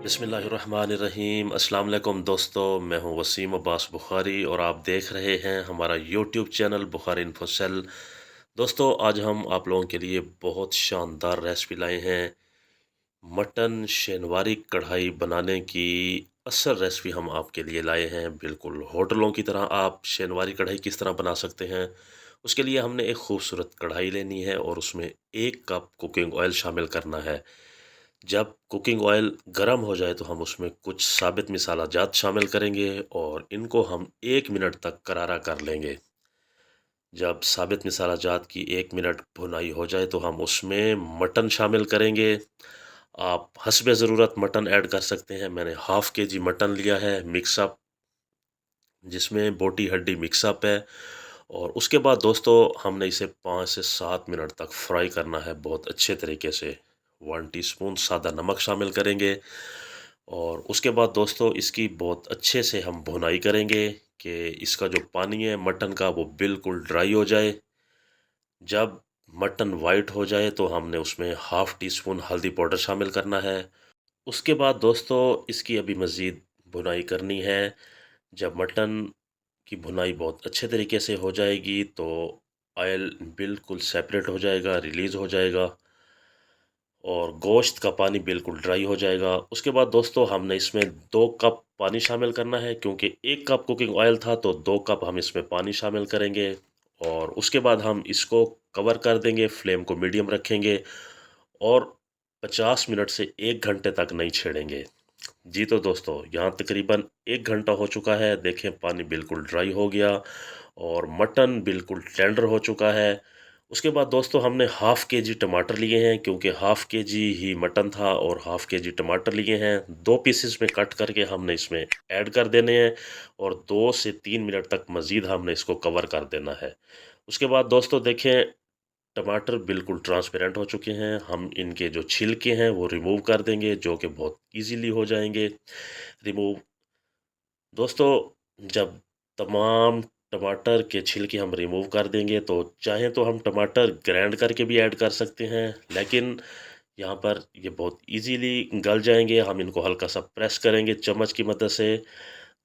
बिस्मिल्लाहिर्रहमानिर्रहीम। अस्सलाम वालेकुम दोस्तों, मैं हूं वसीम अब्बास बुखारी और आप देख रहे हैं हमारा यूट्यूब चैनल बुखारी इन्फोसेल। दोस्तों, आज हम आप लोगों के लिए बहुत शानदार रेसिपी लाए हैं। मटन शेनवारी कढ़ाई बनाने की असल रेसिपी हम आपके लिए लाए हैं। बिल्कुल होटलों की तरह आप शेनवारी कढ़ाई किस तरह बना सकते हैं, उसके लिए हमने एक खूबसूरत कढ़ाई लेनी है और उसमें 1 कप कुकिंग ऑयल शामिल करना है। जब कुकिंग ऑयल गर्म हो जाए तो हम उसमें कुछ साबित मिसाला जात शामिल करेंगे और इनको हम 1 मिनट तक करारा कर लेंगे। जब साबित मिसाला जात की 1 मिनट भुनाई हो जाए तो हम उसमें मटन शामिल करेंगे। आप हस्बे ज़रूरत मटन ऐड कर सकते हैं। मैंने हाफ़ केजी मटन लिया है मिक्सअप, जिसमें बोटी हड्डी मिक्सअप है। और उसके बाद दोस्तों हमने इसे 5 से 7 मिनट तक फ्राई करना है बहुत अच्छे तरीके से। 1 टीस्पून सादा नमक शामिल करेंगे और उसके बाद दोस्तों इसकी बहुत अच्छे से हम भुनाई करेंगे कि इसका जो पानी है मटन का वो बिल्कुल ड्राई हो जाए। जब मटन वाइट हो जाए तो हमने उसमें ½ टीस्पून हल्दी पाउडर शामिल करना है। उसके बाद दोस्तों इसकी अभी मज़ीद भुनाई करनी है। जब मटन की भुनाई बहुत अच्छे तरीके से हो जाएगी तो ऑयल बिल्कुल सेपरेट हो जाएगा, रिलीज़ हो जाएगा और गोश्त का पानी बिल्कुल ड्राई हो जाएगा। उसके बाद दोस्तों हमने इसमें 2 कप पानी शामिल करना है, क्योंकि 1 कप कुकिंग ऑयल था तो 2 कप हम इसमें पानी शामिल करेंगे। और उसके बाद हम इसको कवर कर देंगे, फ्लेम को मीडियम रखेंगे और 50 मिनट से 1 घंटे तक नहीं छेड़ेंगे। जी तो दोस्तों यहाँ तकरीबन 1 घंटा हो चुका है। देखें पानी बिल्कुल ड्राई हो गया और मटन बिल्कुल टेंडर हो चुका है। उसके बाद दोस्तों हमने ½ केजी टमाटर लिए हैं, क्योंकि ½ केजी ही मटन था और ½ केजी टमाटर लिए हैं। 2 पीसेस में कट करके हमने इसमें ऐड कर देने हैं और 2 से 3 मिनट तक मज़ीद हमने इसको कवर कर देना है। उसके बाद दोस्तों देखें टमाटर बिल्कुल ट्रांसपेरेंट हो चुके हैं। हम इनके जो छिलके हैं वो रिमूव कर देंगे, जो कि बहुत इजीली हो जाएंगे रिमूव। दोस्तों जब तमाम टमाटर के छिलके हम रिमूव कर देंगे तो चाहें तो हम टमाटर ग्राइंड करके भी ऐड कर सकते हैं, लेकिन यहाँ पर ये बहुत इजीली गल जाएंगे। हम इनको हल्का सा प्रेस करेंगे चम्मच की मदद से,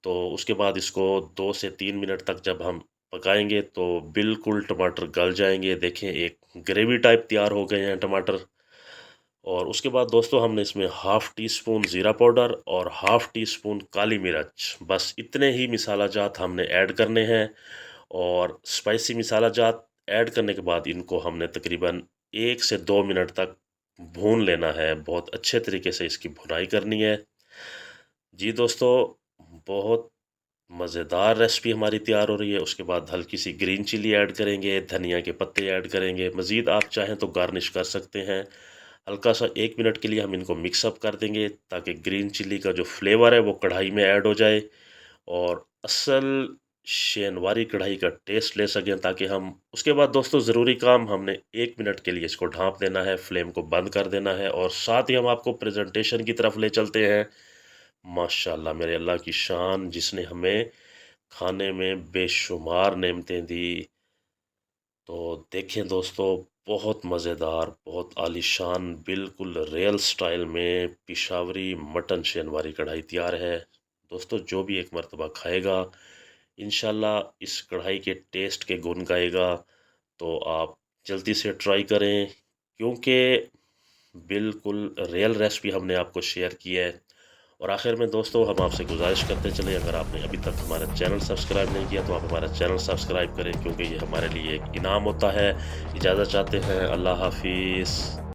तो उसके बाद इसको 2 से 3 मिनट तक जब हम पकाएंगे तो बिल्कुल टमाटर गल जाएंगे। देखें एक ग्रेवी टाइप तैयार हो गए हैं टमाटर। और उसके बाद दोस्तों हमने इसमें ½ टीस्पून ज़ीरा पाउडर और ½ टीस्पून काली मिर्च, बस इतने ही मिसाला जात हमने ऐड करने हैं। और स्पाइसी मिसाला जात ऐड करने के बाद इनको हमने तकरीबन 1 से 2 मिनट तक भून लेना है। बहुत अच्छे तरीके से इसकी भुनाई करनी है। जी दोस्तों, बहुत मज़ेदार रेसिपी हमारी तैयार हो रही है। उसके बाद हल्की सी ग्रीन चिली ऐड करेंगे, धनिया के पत्ते ऐड करेंगे, मज़ीद आप चाहें तो गार्निश कर सकते हैं। हल्का सा 1 मिनट के लिए हम इनको मिक्सअप कर देंगे ताकि ग्रीन चिली का जो फ्लेवर है वो कढ़ाई में ऐड हो जाए और असल शेनवारी कढ़ाई का टेस्ट ले सकें। ताकि हम उसके बाद दोस्तों ज़रूरी काम हमने 1 मिनट के लिए इसको ढाँप देना है, फ्लेम को बंद कर देना है और साथ ही हम आपको प्रेजेंटेशन की तरफ ले चलते हैं। माशाल्लाह मेरे अल्लाह की शान, जिसने हमें खाने में बेशुमार नेमतें दी। तो देखें दोस्तों, बहुत मज़ेदार, बहुत आलीशान, बिल्कुल रियल स्टाइल में पिशावरी मटन शेनवारी कढ़ाई तैयार है। दोस्तों जो भी एक मर्तबा खाएगा इंशाल्लाह इस कढ़ाई के टेस्ट के गुण गाएगा। तो आप जल्दी से ट्राई करें, क्योंकि बिल्कुल रियल रेसिपी हमने आपको शेयर की है। और आखिर में दोस्तों हम आपसे गुजारिश करते चले, अगर आपने अभी तक हमारा चैनल सब्सक्राइब नहीं किया तो आप हमारा चैनल सब्सक्राइब करें, क्योंकि ये हमारे लिए एक इनाम होता है। इजाज़त चाहते हैं, अल्लाह हाफिज़।